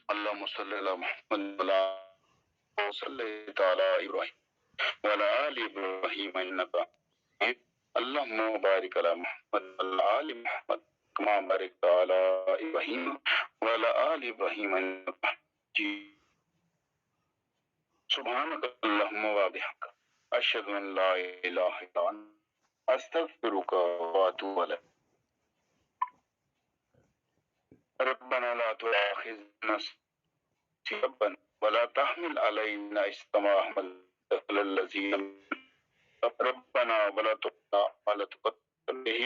اللهم صل على محمد وعلى صليت على ابراهيم وعلى ال ابراهيم انك حميد. اللهم بارك على محمد وعلى ال محمد كما باركت على ابراهيم وعلى ال ابراهيم انك حميد. سبحانك اللهم وبحمدك اشهد ان لا اله الا انت استغفرك واتوب اليك. ربنا لا تؤاخذنا ربنا ولا تحمل علينا إصرا كما حملته على الذين من ربنا ولا تقتل به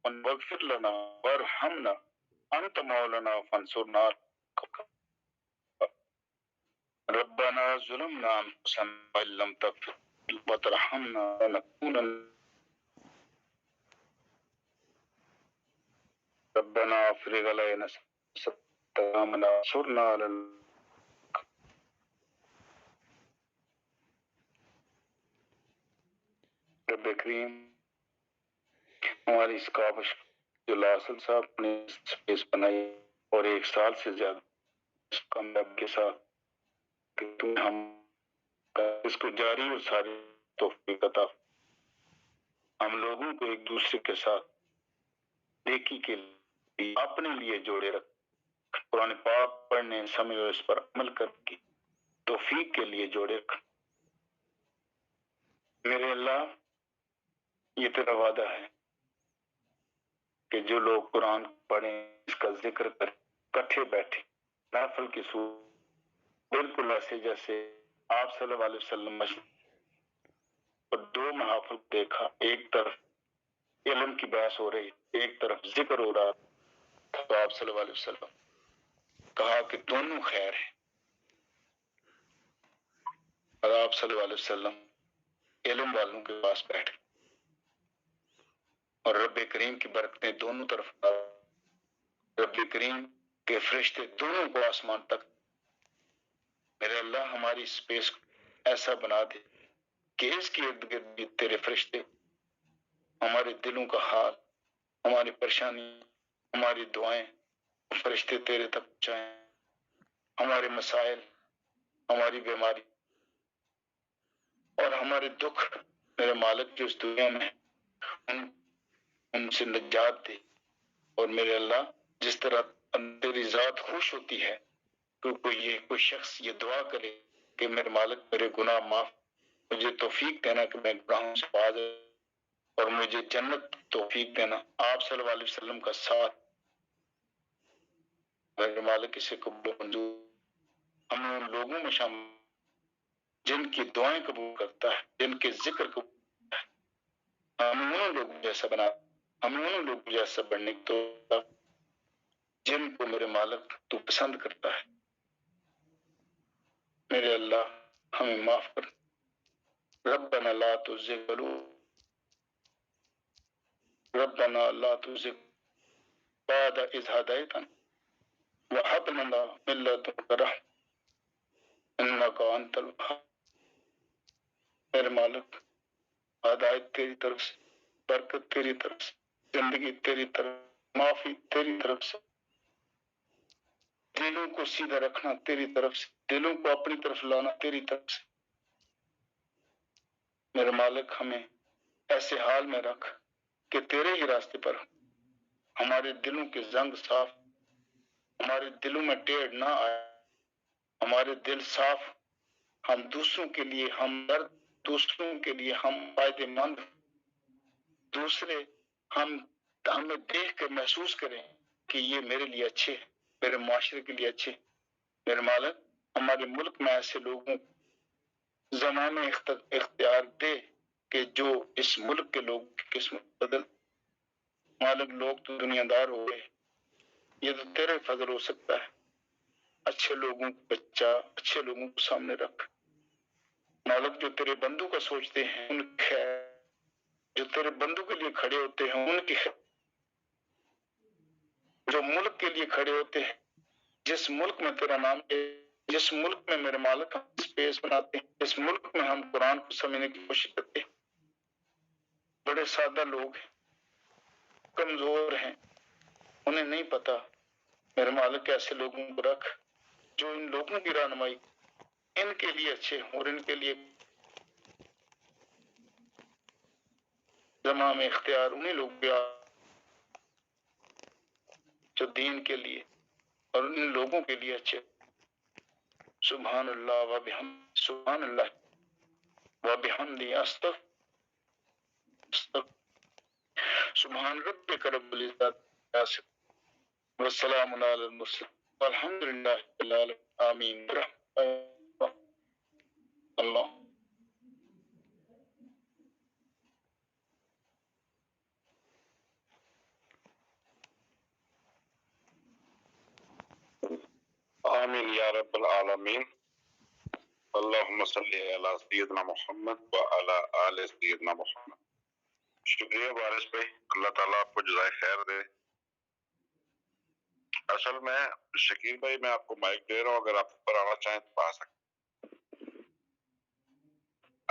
واغفر لنا وارحمنا أنت مولانا فانصرنا ربنا ظلمنا أنفسنا وإن لم تغفر وترحمنا لنكونن ربنا افرغ علينا صبرا وانصرنا على رب کریم ہماری اس کاوش جو لاسل صاحب نے سپیس بنائی اور 1 سال سے زیادہ اس کامیاب کے ساتھ کہ تم ہم اس کو جاری اور ساری توفیق عطا ہم لوگوں کو ایک دوسرے کے ساتھ نیکی کے لیے اپنے لیے جوڑے رکھ قرآن پاک پڑھنے سمجھ اور اس پر عمل کر کے توفیق کے لیے جوڑے رکھ. میرے اللہ یہ تیرا وعدہ ہے کہ جو لوگ قرآن پڑھیں اس کا ذکر کریں کٹھے بیٹھے محفل کی صورت بالکل ایسے جیسے آپ صلی اللہ علیہ وسلم اور 2 محافل دیکھا ایک طرف علم کی بحث ہو رہی ایک طرف ذکر ہو رہا تو آپ صلی اللہ علیہ وسلم کہا کہ دونوں خیر ہیں اور آپ صلی اللہ علیہ وسلم علم والوں کے پاس بیٹھ گئے اور رب کریم کی برکتیں دونوں طرف رب کریم کے فرشتے دونوں کو آسمان تک میرے اللہ ہماری سپیس ایسا بنا دے کہ اس کے ارد گرد تیرے فرشتے ہمارے دلوں کا حال ہماری پریشانی ہماری دعائیں فرشتے تیرے تک پہنچائیں ہمارے مسائل ہماری بیماری اور ہمارے دکھ میرے مالک جو اس دنیا میں ان سے نجات دے اور میرے اللہ جس طرح تیری ذات خوش ہوتی ہے کہ کوئی شخص یہ دعا کرے کہ میرے مالک میرے گناہ معاف مجھے توفیق دینا کہ میں گناہوں سے باز اور مجھے جنت توفیق دینا آپ صلی اللہ علیہ وسلم کا ساتھ میرے مالک اسے قبول منظور ہمیں ان لوگوں میں شامل جن کی دعائیں قبول کرتا ہے جن کے ذکر قبول کرتا ہے ہمیں ان لوگوں جیسا بنا ہمیں ان لوگوں جیسا بننے کی تو جن کو میرے مالک تو پسند کرتا ہے میرے اللہ ہمیں معاف کر ربنا لا تزغ قلوبنا ربنا لا تزغ بعد إذ هديتنا وهب لنا من لدنك رحمة إنك أنت الوهاب میرے مالک ہدایت تیری طرف سے برکت تیری طرف سے زندگی تیری طرف معافی تیری طرف سے دلوں کو سیدھا رکھنا تیری طرف سے دلوں کو اپنی طرف لانا تیری طرف سے میرے مالک ہمیں ایسے حال میں رکھ کہ تیرے ہی راستے پر ہمارے دلوں کے زنگ صاف ہمارے دلوں میں ٹیڑھ نہ آئے ہمارے دل صاف ہم دوسروں کے لیے ہمدرد دوسروں کے لیے ہم فائدے مند دوسرے ہمیں دیکھ کر محسوس کریں کہ یہ میرے لیے اچھے میرے معاشرے کے لیے اچھے میرے مالک ہمارے ملک میں ایسے لوگوں زمانے اختیار دے کہ جو اس ملک کے لوگ کی قسمت بدل مالک لوگ تو دنیا دار ہو گئے یہ تو تیرے فضل ہو سکتا ہے اچھے لوگوں کو بچہ اچھے لوگوں کو سامنے رکھ مالک جو تیرے بندوں کا سوچتے ہیں ان کی خیر جو تیرے بندوں کے لیے کھڑے ہوتے ہیں ان کی خیر جو ملک کے لیے کھڑے ہوتے ہیں جس ملک میں تیرا نام ہے جس ملک میں میرے مالک ہم سپیس بناتے ہیں جس ملک میں ہم قرآن کو سمجھنے کی کوشش کرتے ہیں بڑے سادہ لوگ ہیں کمزور ہیں انہیں نہیں پتا میرے مالک ایسے لوگوں کو رکھ جو ان لوگوں کی رہنمائی ان کے لیے اچھے اور ان کے لیے زمام اختیار انہیں لوگ جو دین کے لیے اور ان لوگوں کے لیے اچھے. سبحان اللہ و بحمد سبحان اللہ و بحمدہ استغفر سبحان ربک رب العزت والسلام علی المرسلین والحمد للہ رب العالمین آمین اللہ. آمین یا رب العالمین. اللہم صلی علی سیدنا محمد وعلی آل سیدنا محمد. شکریہ وارث بھائی، اللہ تعالیٰ آپ کو جزائے خیر دے. اصل میں شکیل بھائی میں آپ کو مائک دے رہا ہوں، اگر آپ پر آنا چاہیں تو آ سکتے.